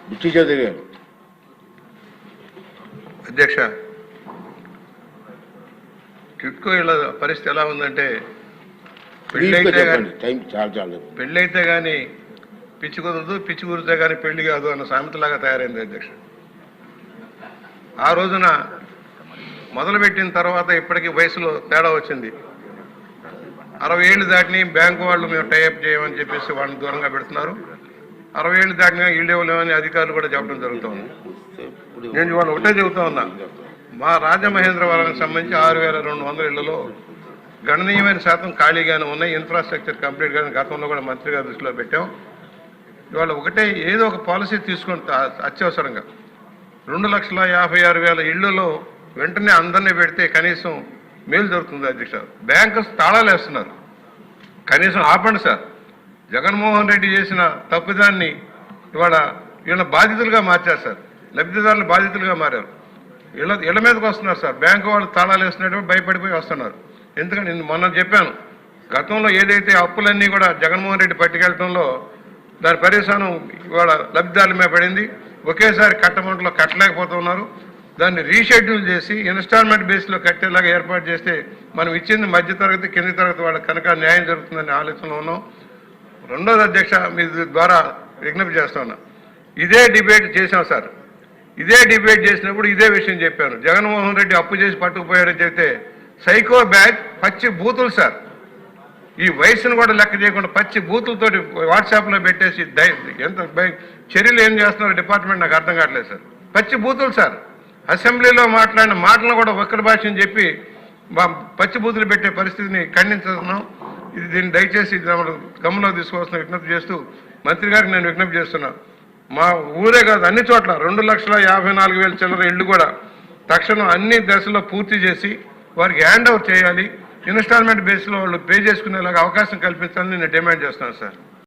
బుచ్చి చౌదరి గారు. అధ్యక్ష, టిట్కో ఇళ్ళ పరిస్థితి ఎలా ఉందంటే పెళ్ళైతే కానీ పిచ్చి కుదరదు, పిచ్చి కుదిరితే కానీ పెళ్లి కాదు అన్న సామెతలాగా తయారైంది అధ్యక్ష. ఆ రోజున మొదలుపెట్టిన తర్వాత ఇప్పటికీ వయసులో తేడా వచ్చింది. 60 ఏళ్ళు దాటిని బ్యాంకు వాళ్ళు మేము టైఅప్ చేయమని చెప్పేసి వాళ్ళని దూరంగా పెడుతున్నారు. 60 ఏళ్ళు దాటినా ఇళ్ళు ఇవ్వలేమని అధికారులు కూడా చెప్పడం జరుగుతుంది. నేను వాళ్ళు ఒకటే చెబుతా ఉన్నా, మా రాజమహేంద్రవరానికి సంబంధించి 6200 ఇళ్లలో గణనీయమైన శాతం ఖాళీగానే ఉన్నాయి. ఇన్ఫ్రాస్ట్రక్చర్ కంప్లీట్గానే గతంలో కూడా మంత్రి గారి దృష్టిలో పెట్టాం. ఇవాళ ఒకటే ఏదో ఒక పాలసీ తీసుకొని అత్యవసరంగా 2,56,000 ఇళ్లలో వెంటనే అందరినీ పెడితే కనీసం మేలు దొరుకుతుంది అధ్యక్ష. బ్యాంకర్స్ తాళాలు వేస్తున్నారు, కనీసం ఆపండి సార్. జగన్మోహన్ రెడ్డి చేసిన తప్పుదాన్ని ఇవాళ వీళ్ళ బాధితులుగా మార్చారు సార్, లబ్ధిదారులు బాధితులుగా మారారు. ఇళ్ల మీదకి వస్తున్నారు సార్, బ్యాంకు వాళ్ళు తాళాలు వేస్తున్నట్టు భయపడిపోయి వస్తున్నారు. ఎందుకంటే నేను మొన్న చెప్పాను, గతంలో ఏదైతే అప్పులన్నీ కూడా జగన్మోహన్ రెడ్డి పట్టుకెళ్ళటంలో దాని పరిశానం ఇవాళ లబ్ధిదారుల మీద పడింది. ఒకేసారి కట్టమంటలో కట్టలేకపోతున్నారు. దాన్ని రీషెడ్యూల్ చేసి ఇన్స్టాల్మెంట్ బేస్లో కట్టేలాగా ఏర్పాటు చేస్తే మనం ఇచ్చింది మధ్యతరగతి కింది తరగతి వాళ్ళకి కనుక న్యాయం జరుగుతుందని ఆలోచనలో ఉన్నాం. రెండోది అధ్యక్ష, మీ ద్వారా విజ్ఞప్తి చేస్తా ఉన్నా, ఇదే డిబేట్ చేశాం సార్. ఇదే డిబేట్ చేసినప్పుడు ఇదే విషయం చెప్పాను. జగన్మోహన్ రెడ్డి అప్పు చేసి పట్టుకుపోయాడని చెప్తే సైకో బ్యాగ్ పచ్చి బూతులు సార్, ఈ వయసును కూడా లెక్క చేయకుండా పచ్చి బూతులతోటి వాట్సాప్లో పెట్టేసి ఎంత చర్యలు ఏం చేస్తున్నారో డిపార్ట్మెంట్ నాకు అర్థం కావట్లేదు సార్. పచ్చి బూతులు సార్, అసెంబ్లీలో మాట్లాడిన మాటలను కూడా ఒక్కరి భాషని చెప్పి పచ్చి బూతులు పెట్టే పరిస్థితిని ఖండించుతున్నాం. దీన్ని దయచేసి గమనంలో తీసుకోవాల్సిన విజ్ఞప్తి చేస్తూ మంత్రి గారికి నేను విజ్ఞప్తి చేస్తున్నా, మా ఊరే కాదు అన్ని చోట్ల 2,54,000 చిల్లర ఇళ్ళు కూడా తక్షణం అన్ని దశలో పూర్తి చేసి వారికి హ్యాండ్ ఓవర్ చేయాలి. ఇన్స్టాల్మెంట్ బేస్లో వాళ్ళు పే చేసుకునేలాగా అవకాశం కల్పించాలని నేను డిమాండ్ చేస్తున్నాను సార్.